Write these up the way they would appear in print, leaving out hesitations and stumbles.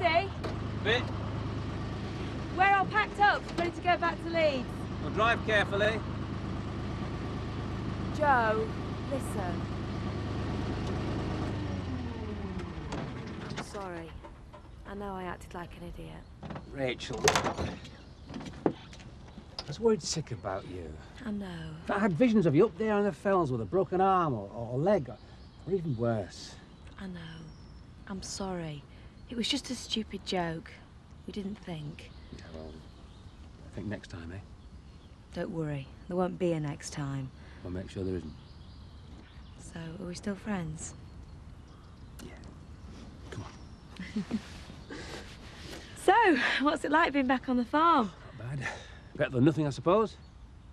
ready? Bit. We're all packed up, ready to go back to Leeds. Well, drive carefully. Joe, listen. I'm sorry. I know I acted like an idiot. Rachel. I was worried sick about you. I know. I had visions of you up there in the fells with a broken arm or leg, or even worse. I know. I'm sorry. It was just a stupid joke. We didn't think. Yeah, well, I think next time, eh? Don't worry. There won't be a next time. I'll make sure there isn't. So, are we still friends? Yeah. Come on. So, what's it like being back on the farm? Not bad. Better than nothing, I suppose.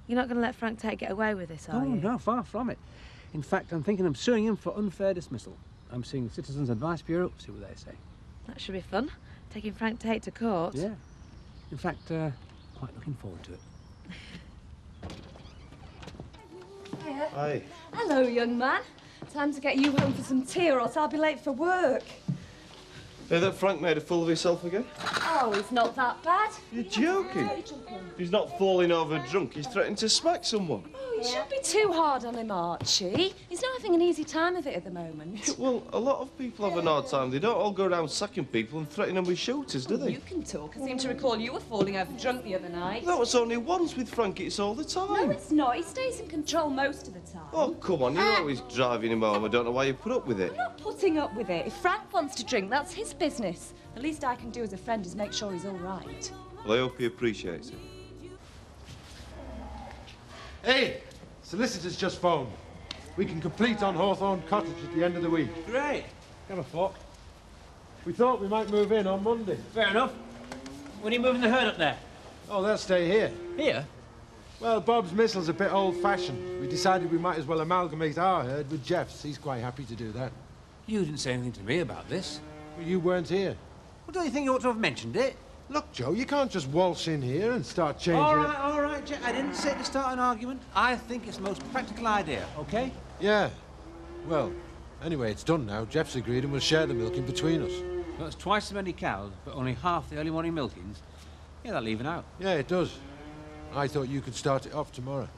You're not going to let Frank Tate get away with this, are Oh, you? no, far from it. In fact, I'm thinking of suing him for unfair dismissal. I'm seeing the Citizens Advice Bureau, see what they say. That should be fun. Taking Frank Tate to court. Yeah. In fact, quite looking forward to it. Hiya. Hi. Hello, young man. Time to get you home for some tea or else I'll be late for work. Hey, that Frank made a fool of himself again? Oh, it's not that bad. You're joking. He's not falling over drunk. He's threatening to smack someone. Oh, you shouldn't be too hard on him, Archie. He's not having an easy time of it at the moment. Well, a lot of people have an hard time. They don't all go around sacking people and threatening them with shooters, do they? You can talk. I seem to recall you were falling over drunk the other night. That was only once with Frank. It's all the time. No, it's not. He stays in control most of the time. Oh, come on. You're always driving him home. I don't know why you put up with it. I'm not putting up with it. If Frank wants to drink, that's his business. The least I can do as a friend is make sure he's all right. Well, I hope he appreciates it. Hey, solicitors just phoned. We can complete on Hawthorne Cottage at the end of the week. Great. Have a fork. We thought we might move in on Monday. Fair enough. When are you moving the herd up there? Oh, they'll stay here. Here? Well, Bob's Mistle's a bit old-fashioned. We decided we might as well amalgamate our herd with Jeff's. He's quite happy to do that. You didn't say anything to me about this. Well, you weren't here. Well, don't you think you ought to have mentioned it? Look, Joe, you can't just waltz in here and start changing All right, Jack. I didn't say to start an argument. I think it's the most practical idea, OK? Yeah. Well, anyway, it's done now. Jeff's agreed and we'll share the milking between us. Well, it's twice as many cows, but only half the early morning milkings. Yeah, that'll even out. Yeah, it does. I thought you could start it off tomorrow.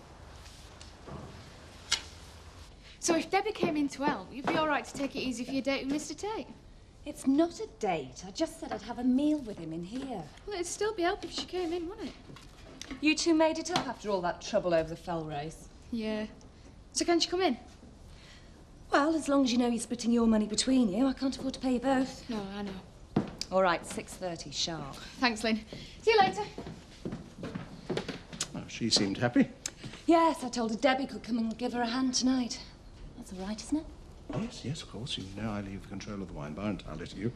So if Debbie came in to help, you'd be all right to take it easy for your date with Mr. Tate? It's not a date. I just said I'd have a meal with him in here. Well, it'd still be help if she came in, wouldn't it? You two made it up after all that trouble over the fell race. Yeah. So can she come in? Well, as long as you know you're splitting your money between you, I can't afford to pay you both. No, I know. All right, 6:30 sharp. Thanks, Lynn. See you later. Oh, she seemed happy. Yes, I told her Debbie could come and give her a hand tonight. That's all right, isn't it? Yes, yes, of course. You know I leave the control of the wine bar entirely to you.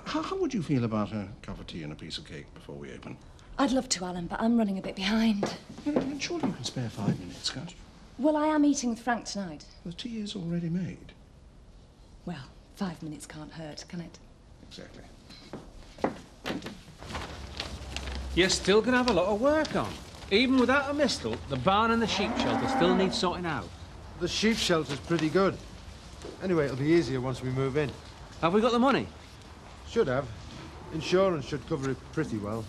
How would you feel about a cup of tea and a piece of cake before we open? I'd love to, Alan, but I'm running a bit behind. Surely you can spare 5 minutes, can't you? Well, I am eating with Frank tonight. The tea is already made. Well, 5 minutes can't hurt, can it? Exactly. You're still going to have a lot of work on. Even without a mistle, the barn and the sheep shelter still need sorting out. The sheep shelter's pretty good. Anyway, it'll be easier once we move in. Have we got the money? Should have. Insurance should cover it pretty well.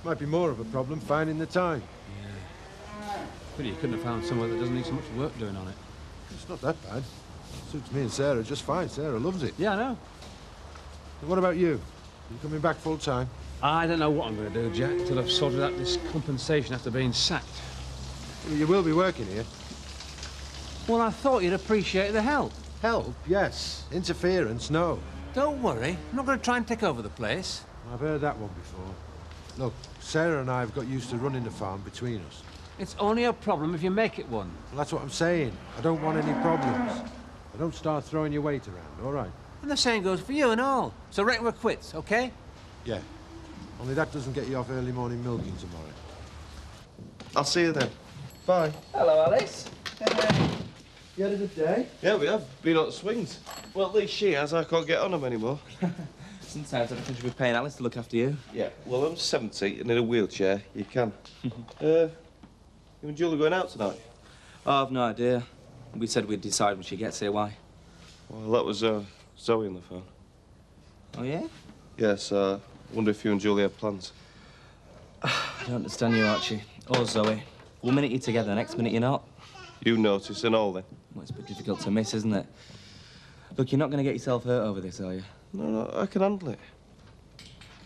Might be more of a problem finding the time. Yeah. But you couldn't have found somewhere that doesn't need so much work doing on it. It's not that bad. Suits me and Sarah just fine. Sarah loves it. Yeah, I know. And what about you? You coming back full time? I don't know what I'm going to do, Jack, till I've sorted out this compensation after being sacked. Well, you will be working here. Well, I thought you'd appreciate the help. Help, yes. Interference, no. Don't worry. I'm not going to try and take over the place. I've heard that one before. Look, Sarah and I have got used to running the farm between us. It's only a problem if you make it one. Well, that's what I'm saying. I don't want any problems. I don't start throwing your weight around, all right? And the same goes for you and all. So reckon we're quits, OK? Yeah. Only that doesn't get you off early morning milking tomorrow. I'll see you then. Bye. Hello, Alice. You had a good day? Yeah, we have. Been on swings. Well, at least she has. I can't get on them anymore. Sometimes I think you should be paying Alice to look after you. Yeah, well, I'm 70 and in a wheelchair. You can. You and Julie going out tonight? Oh, I've no idea. We said we'd decide when she gets here. Why? Well, that was Zoe on the phone. Oh, yeah? Yes, I wonder if you and Julie have plans. I don't understand you, Archie. Or Zoe. One minute you're together, the next minute you're not. You notice and all then? Well, it's a bit difficult to miss, isn't it? Look, you're not going to get yourself hurt over this, are you? No, I can handle it.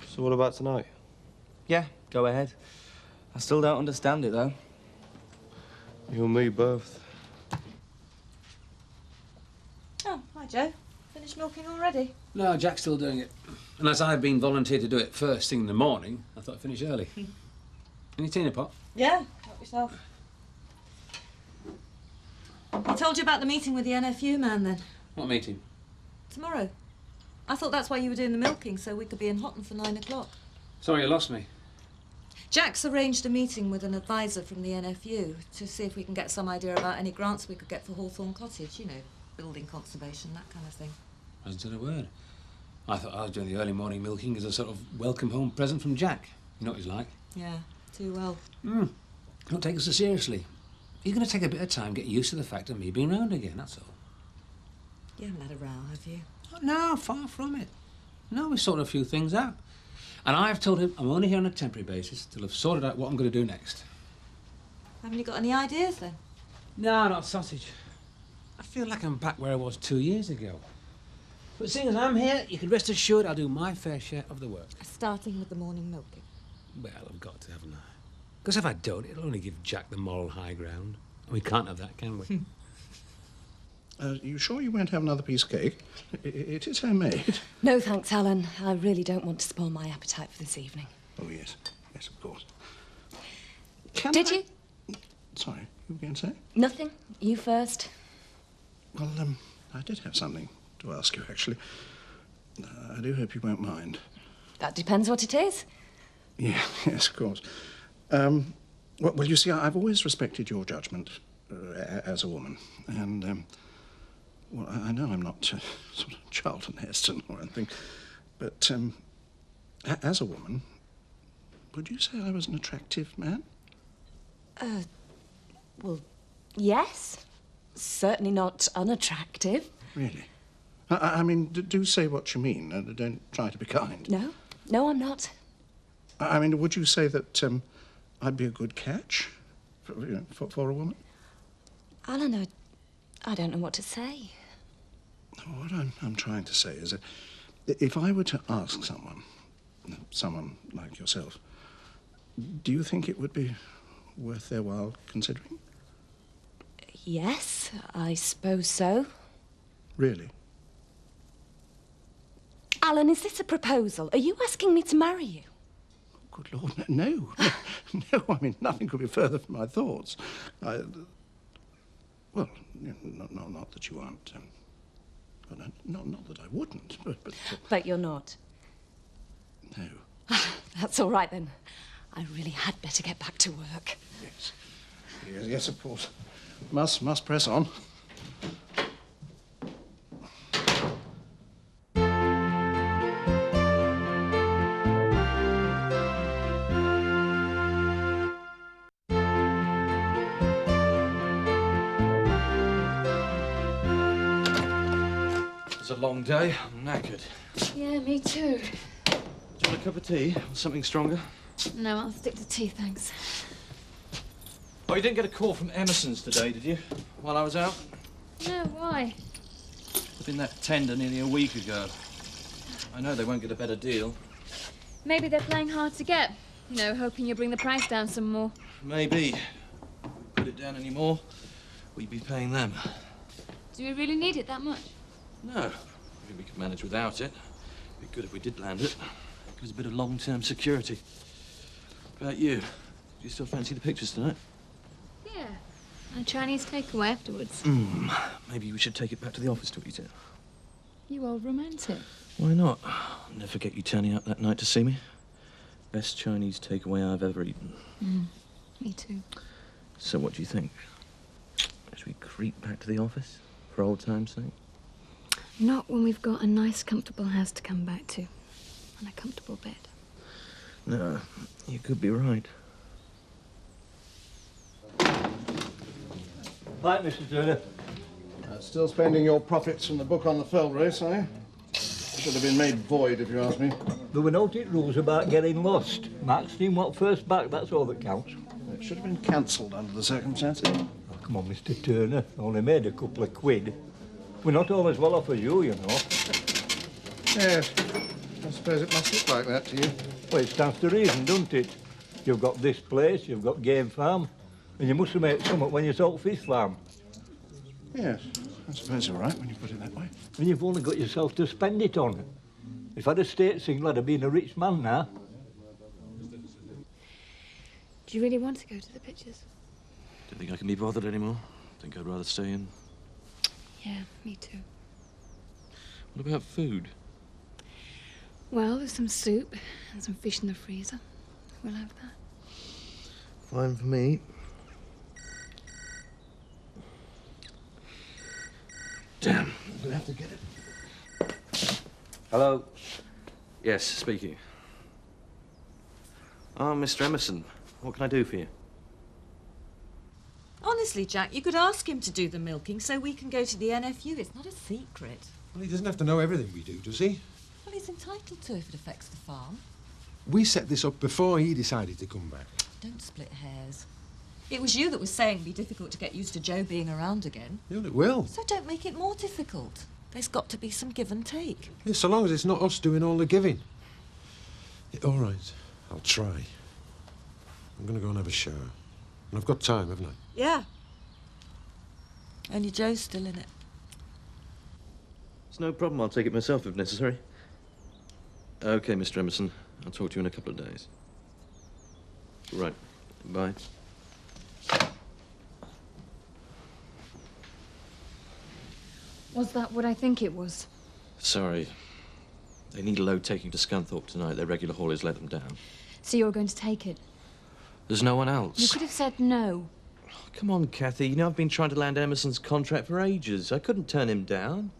So what about tonight? Yeah, go ahead. I still don't understand it, though. You and me both. Oh, hi, Joe. Finished milking already? No, Jack's still doing it. And as I've been volunteered to do it first thing in the morning, I thought I'd finish early. Any tea in a pot? Yeah, help yourself. I told you about the meeting with the NFU man, then. What meeting? Tomorrow. I thought that's why you were doing the milking, so we could be in Houghton for 9 o'clock. Sorry, you lost me. Jack's arranged a meeting with an advisor from the NFU to see if we can get some idea about any grants we could get for Hawthorne Cottage, you know, building conservation, that kind of thing. Hasn't said a word. I thought I was doing the early morning milking as a sort of welcome home present from Jack. You know what he's like. Yeah, too well. Don't take us so seriously. He's going to take a bit of time to get used to the fact of me being round again, that's all. You haven't had a row, have you? Oh, no, far from it. No, we've sorted a few things out. And I've told him I'm only here on a temporary basis till I've sorted out what I'm going to do next. Haven't you got any ideas, then? No, not sausage. I feel like I'm back where I was 2 years ago. But seeing as I'm here, you can rest assured I'll do my fair share of the work. Starting with the morning milking. Well, I've got to, haven't I? Because if I don't, it'll only give Jack the moral high ground. And we can't have that, can we? You sure you won't have another piece of cake? It is homemade. No, thanks, Alan. I really don't want to spoil my appetite for this evening. Oh, yes. Yes, of course. Did you? Sorry, you were going to say? Nothing. You first. Well, I did have something to ask you, actually. I do hope you won't mind. That depends what it is. Yeah, yes, of course. Well, you see, I've always respected your judgment as a woman. And, well, I know I'm not sort of Charlton Heston or anything, but as a woman, would you say I was an attractive man? Well, yes. Certainly not unattractive. Really? I mean, do say what you mean. Don't try to be kind. No. No, I'm not. I mean, would you say that I'd be a good catch for a woman? Alan, I don't know what to say. What I'm trying to say is that if I were to ask someone like yourself, do you think it would be worth their while considering? Yes, I suppose so. Really? Alan, is this a proposal? Are you asking me to marry you? Good Lord, no. No, I mean, nothing could be further from my thoughts. Well, not that you aren't... not that I wouldn't, but... But you're not. No. That's all right, then. I really had better get back to work. Yes. Yes, of course. Must press on. It's a long day. I'm knackered. Yeah, me too. Do you want a cup of tea or something stronger? No, I'll stick to tea, thanks. Oh, you didn't get a call from Emerson's today, did you? While I was out? No, why? Put in that tender nearly a week ago. I know they won't get a better deal. Maybe they're playing hard to get. You know, hoping you'll bring the price down some more. Maybe. Put it down any more, we'd be paying them. Do we really need it that much? No. I think we could manage without it. It'd be good if we did land it. Give us a bit of long-term security. About you? Do you still fancy the pictures tonight? Yeah. A Chinese takeaway afterwards. Maybe we should take it back to the office to eat it. You old romantic. Why not? I'll never forget you turning up that night to see me. Best Chinese takeaway I've ever eaten. Me too. So what do you think? Should we creep back to the office for old time's sake? Not when we've got a nice, comfortable house to come back to. And a comfortable bed. No, you could be right. Hi, Mrs. Turner. Still spending your profits from the book on the fell race, are you? Should have been made void, if you ask me. There were no rules about getting lost. Max team what first back, that's all that counts. It should have been cancelled under the circumstances. Oh, come on, Mr. Turner. Only made a couple of quid. We're not all as well off as you know. Yes, I suppose it must look like that to you. Well, it stands to reason, doesn't it? You've got this place, you've got Game Farm, and you must have made something when you sold Fish Farm. Yes, I suppose you're right when you put it that way. And you've only got yourself to spend it on. If I'd have stayed single, I'd have been a rich man now. Do you really want to go to the pictures? Don't think I can be bothered anymore. Think I'd rather stay in. Yeah, me too. What about food? Well, there's some soup and some fish in the freezer. We'll have that. Fine for me. Damn, I'm gonna have to get it. Hello? Yes, speaking. Oh, Mr. Emerson, what can I do for you? Honestly, Jack, you could ask him to do the milking so we can go to the NFU. It's not a secret. Well, he doesn't have to know everything we do, does he? Well, he's entitled to if it affects the farm. We set this up before he decided to come back. Don't split hairs. It was you that was saying it'd be difficult to get used to Joe being around again. Yeah, it will. So don't make it more difficult. There's got to be some give and take. Yeah, so long as it's not us doing all the giving. Yeah, all right, I'll try. I'm going to go and have a shower. And I've got time, haven't I? Yeah. Only Joe's still in it. It's no problem. I'll take it myself if necessary. OK, Mr. Emerson. I'll talk to you in a couple of days. Right. Bye. Was that what I think it was? Sorry. They need a load taking to Scunthorpe tonight. Their regular haulers let them down. So you're going to take it? There's no one else. You could have said no. Oh, come on, Kathy. You know I've been trying to land Emerson's contract for ages. I couldn't turn him down.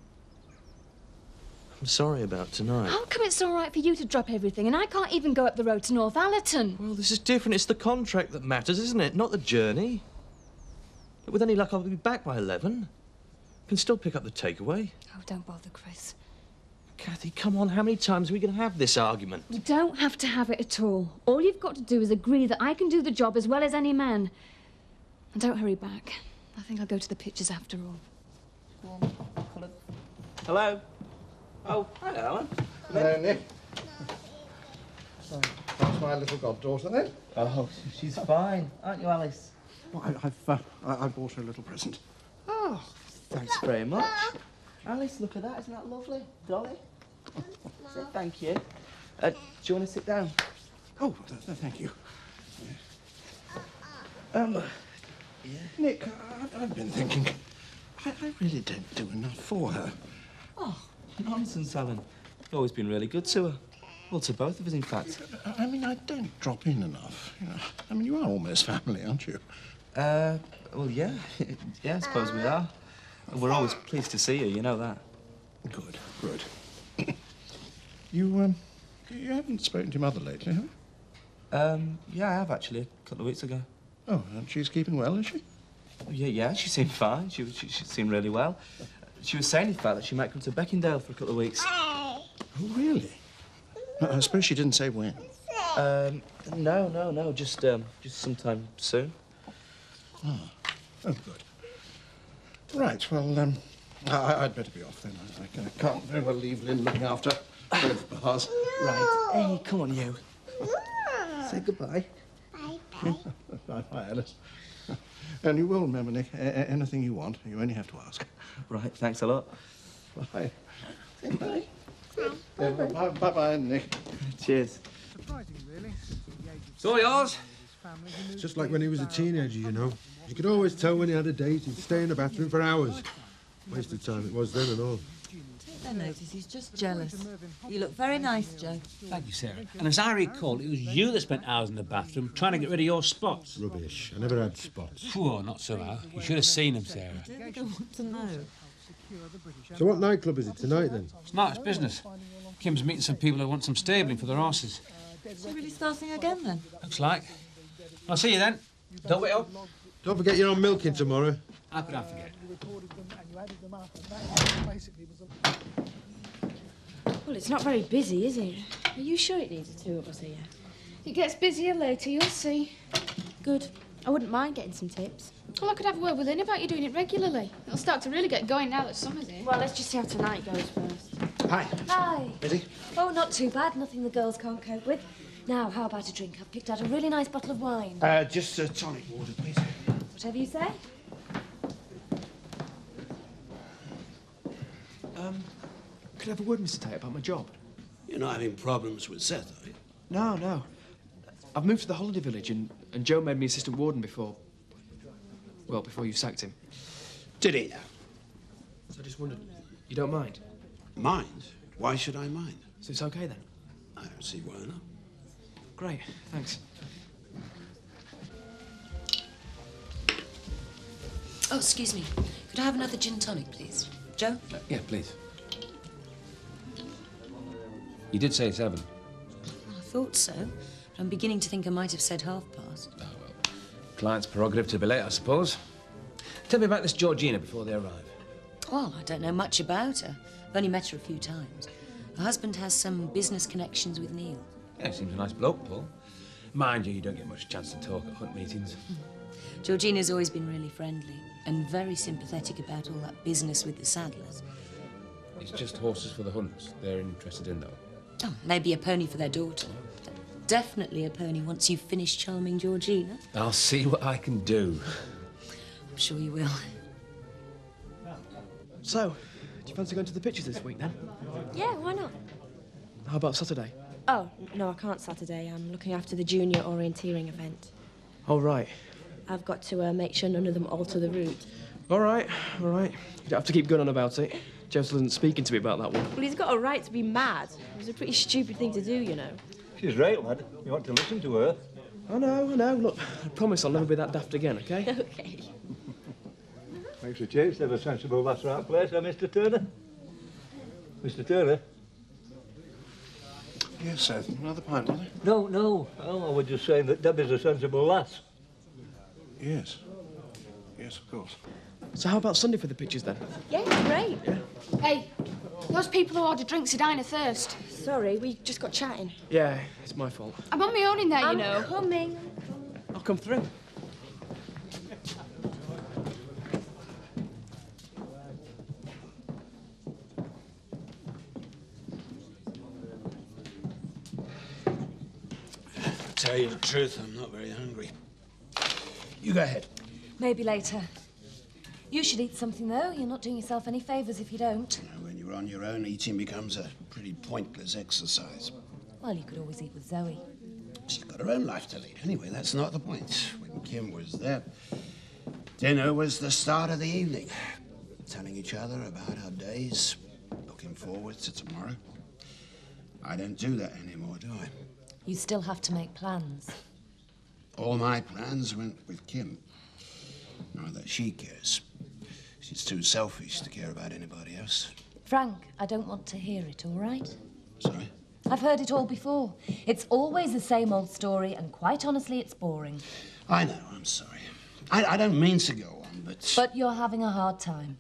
I'm sorry about tonight. How come it's all right for you to drop everything and I can't even go up the road to North Allerton? Well, this is different. It's the contract that matters, isn't it? Not the journey. But with any luck, I'll be back by 11. Can still pick up the takeaway. Oh, don't bother, Chris. Kathy, come on. How many times are we going to have this argument? You don't have to have it at all. All you've got to do is agree that I can do the job as well as any man. And don't hurry back. I think I'll go to the pictures after all. Go on. Hello? Oh, hi, Alan. Hello, Nick. So, that's my little goddaughter, then? Oh, she's fine. Aren't you, Alice? Well, I bought her a little present. Oh, thanks very much. Alice, look at that. Isn't that lovely? Dolly? Say thank you. Do you want to sit down? Oh, thank you. Yeah. Nick, I've been thinking, I really don't do enough for her. Oh, nonsense, Alan. You've always been really good to her. Well, to both of us, in fact. I mean, I don't drop in enough. You know, I mean, you are almost family, aren't you? Well, yeah. Yeah, I suppose we are. We're always pleased to see you, you know that. Good, good. You haven't spoken to your mother lately, have you? Yeah, I have, actually, a couple of weeks ago. Oh, and she's keeping well, is she? Yeah, she seemed fine. She seemed really well. She was saying, in fact, that she might come to Beckingdale for a couple of weeks. Oh, really? I suppose she didn't say when. No, just sometime soon. Oh, good. Right, well, I'd better be off then. I can't very well leave Lynn looking after both bars. Right. Hey, come on, you. Say goodbye. Bye, Alice. And you will remember, Nick, anything you want, you only have to ask. Right, thanks a lot. Bye. Say bye. Bye-bye, Nick. Cheers. Surprising, really. It's all yours. It's just like when he was a teenager, you know. You could always tell when he had a date. He'd stay in the bathroom for hours. Waste of time it was then and all. Take no notice, he's just jealous. You look very nice, Joe. Thank you, Sarah. And as I recall, it was you that spent hours in the bathroom trying to get rid of your spots. Rubbish. I never had spots. Poor, not so how. You should have seen them, Sarah. I really don't want to know. So what nightclub is it tonight, then? Smartest business. Kim's meeting some people who want some stabling for their horses. Is he really starting again, then? Looks like. I'll see you then. Don't wait up. Don't forget you're on milking tomorrow. How could I forget? Well, it's not very busy, is it? Are you sure it needs the two of us here? It gets busier later, you'll see. Good. I wouldn't mind getting some tips. Well, I could have a word with Lynn about you doing it regularly. It'll start to really get going now that summer's here. Well, let's just see how tonight goes first. Hi. Hi. Busy? Oh, not too bad. Nothing the girls can't cope with. Now, how about a drink? I've picked out a really nice bottle of wine. Just tonic water, please. Whatever you say. Could I have a word, Mr. Tate, about my job? You're not having problems with Seth, are you? No, no. I've moved to the holiday village and Joe made me assistant warden before... Well, before you sacked him. Did he now? So I just wondered, you don't mind? Mind? Why should I mind? So it's okay then? I don't see why not. Great, thanks. Oh, excuse me. Could I have another gin tonic, please? Joe? Yeah, please. You did say 7. I thought so, but I'm beginning to think I might have said 1/2 past. Oh, well. Client's prerogative to be late, I suppose. Tell me about this Georgina before they arrive. Well, I don't know much about her. I've only met her a few times. Her husband has some business connections with Neil. Yeah, seems a nice bloke, Paul. Mind you, you don't get much chance to talk at hunt meetings. Georgina's always been really friendly and very sympathetic about all that business with the saddlers. It's just horses for the hunts they're interested in, though. Oh, maybe a pony for their daughter. Definitely a pony once you've finished charming Georgina. I'll see what I can do. I'm sure you will. So, do you fancy going to the pictures this week, then? Yeah, why not? How about Saturday? Oh, no, I can't Saturday. I'm looking after the junior orienteering event. Oh, right. I've got to make sure none of them alter the route. All right, all right. You don't have to keep going on about it. Joe still isn't speaking to me about that one. Well, he's got a right to be mad. It was a pretty stupid thing to do, you know. She's right, lad. You want to listen to her. I know. Look, I promise I'll never be that daft again, OK? OK. Makes a change to have a sensible lass right place, huh, Mr. Turner? Mr. Turner? Yes, Seth. Another pint, will you? No. Oh, I was just saying that Debbie's a sensible lass. Yes. Yes, of course. So how about Sunday for the pictures, then? Yeah, great. Yeah. Hey, those people who order drinks are dying of thirst. Sorry, we just got chatting. Yeah, it's my fault. I'm on my own in there, you know. I'm coming. I'll come through. To tell you the truth, I'm not very hungry. You go ahead. Maybe later. You should eat something, though. You're not doing yourself any favours if you don't. When you're on your own, eating becomes a pretty pointless exercise. Well, you could always eat with Zoe. She's got her own life to lead. Anyway, that's not the point. When Kim was there, dinner was the start of the evening. Telling each other about our days, looking forward to tomorrow. I don't do that anymore, do I? You still have to make plans. All my plans went with Kim. Not that she cares. She's too selfish to care about anybody else. Frank, I don't want to hear it, all right? Sorry? I've heard it all before. It's always the same old story, and quite honestly, it's boring. I know, I'm sorry. I don't mean to go on, but... But you're having a hard time.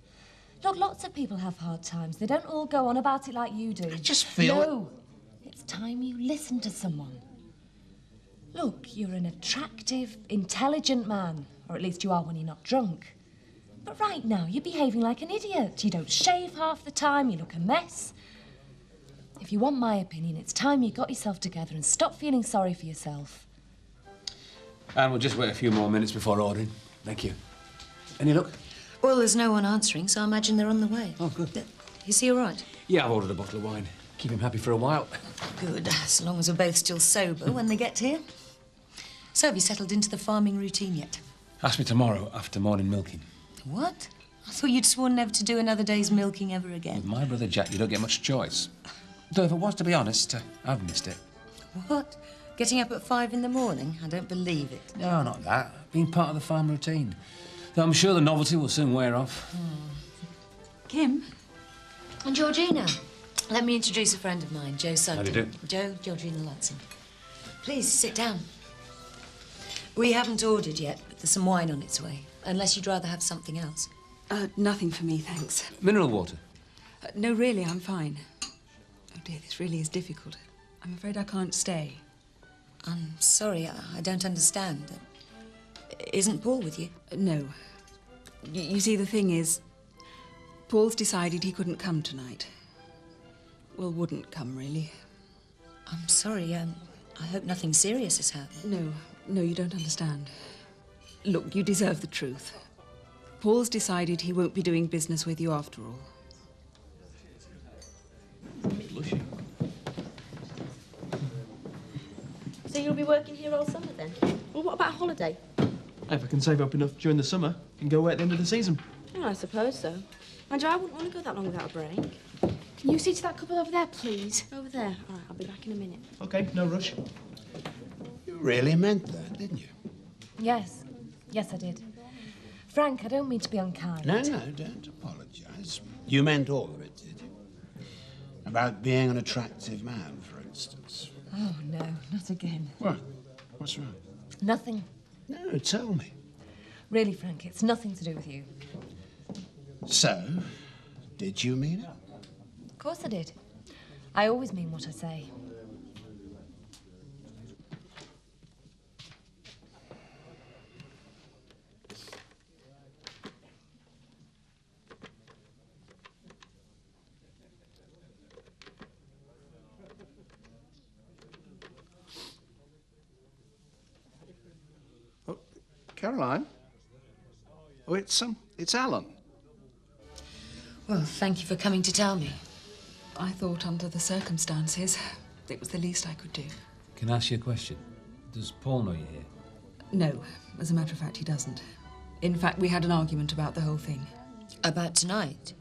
Look, lots of people have hard times. They don't all go on about it like you do. I just feel... No. It's time you listen to someone. Look, you're an attractive, intelligent man. Or at least you are when you're not drunk. But right now, you're behaving like an idiot. You don't shave half the time, you look a mess. If you want my opinion, it's time you got yourself together and stop feeling sorry for yourself. And we'll just wait a few more minutes before ordering. Thank you. Any luck? Well, there's no one answering, so I imagine they're on the way. Oh, good. Is he all right? Yeah, I've ordered a bottle of wine. Keep him happy for a while. Good, as long as we're both still sober when they get here. So, have you settled into the farming routine yet? Ask me tomorrow after morning milking. What? I thought you'd sworn never to do another day's milking ever again. With my brother Jack, you don't get much choice. Though if it was to be honest, I've missed it. What? Getting up at 5 in the morning? I don't believe it. No, not that. Being part of the farm routine. Though I'm sure the novelty will soon wear off. Kim? And Georgina. Let me introduce a friend of mine, Joe Sugden. How do you do? Joe, Georgina Lutson. Please, sit down. We haven't ordered yet, but there's some wine on its way. Unless you'd rather have something else. Nothing for me, thanks. Mineral water? No, really, I'm fine. Oh, dear, this really is difficult. I'm afraid I can't stay. I'm sorry, I don't understand. Isn't Paul with you? No. You see, the thing is, Paul's decided he couldn't come tonight. Well, wouldn't come, really. I'm sorry, I hope nothing serious has happened. No, you don't understand. Look, you deserve the truth. Paul's decided he won't be doing business with you after all. Blushing. So you'll be working here all summer then? Well, what about a holiday? If I can save up enough during the summer, I can go away at the end of the season. Oh, I suppose so. Mind you, I wouldn't want to go that long without a break. Can you see to that couple over there, please? Over there. All right, I'll be back in a minute. OK, no rush. You really meant that, didn't you? Yes. Yes, I did. Frank, I don't mean to be unkind. No, don't apologise. You meant all of it, did you? About being an attractive man, for instance. Oh, no, not again. What? What's wrong? Nothing. No, tell me. Really, Frank, it's nothing to do with you. So, did you mean it? Of course I did. I always mean what I say. Caroline? Oh, it's Alan. Well, thank you for coming to tell me. I thought under the circumstances, it was the least I could do. Can I ask you a question? Does Paul know you're here? No, as a matter of fact, he doesn't. In fact, we had an argument about the whole thing. About tonight?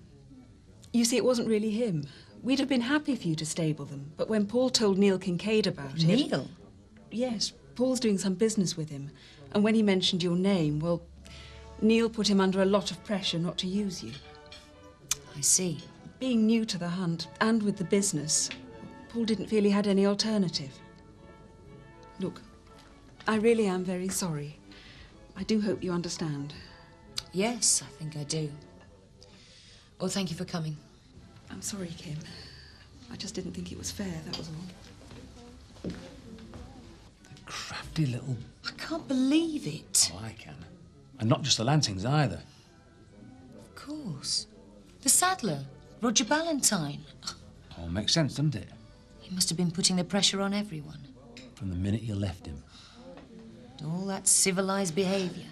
You see, it wasn't really him. We'd have been happy for you to stable them, but when Paul told Neil Kincaid about it... Neil? Yes, Paul's doing some business with him. And when he mentioned your name, well, Neil put him under a lot of pressure not to use you. I see. Being new to the hunt and with the business, Paul didn't feel he had any alternative. Look, I really am very sorry. I do hope you understand. Yes, I think I do. Well, thank you for coming. I'm sorry, Kim. I just didn't think it was fair, that was all. Crafty little... I can't believe it. Oh, I can. And not just the Lansings either. Of course. The saddler, Roger Ballantyne. All makes sense, doesn't it? He must have been putting the pressure on everyone. From the minute you left him. All that civilised behaviour.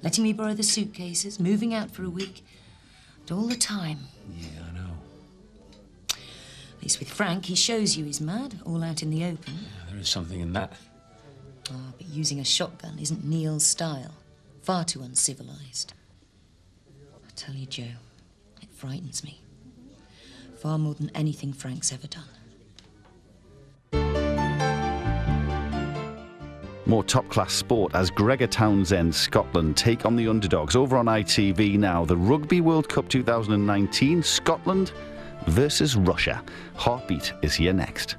Letting me borrow the suitcases, moving out for a week. And all the time. Yeah, I know. At least with Frank, he shows you he's mad, all out in the open. Yeah, there is something in that. Ah, but using a shotgun isn't Neil's style. Far too uncivilised. I tell you, Joe, it frightens me. Far more than anything Frank's ever done. More top-class sport as Gregor Townsend's Scotland take on the underdogs. Over on ITV now, the Rugby World Cup 2019, Scotland versus Russia. Heartbeat is here next.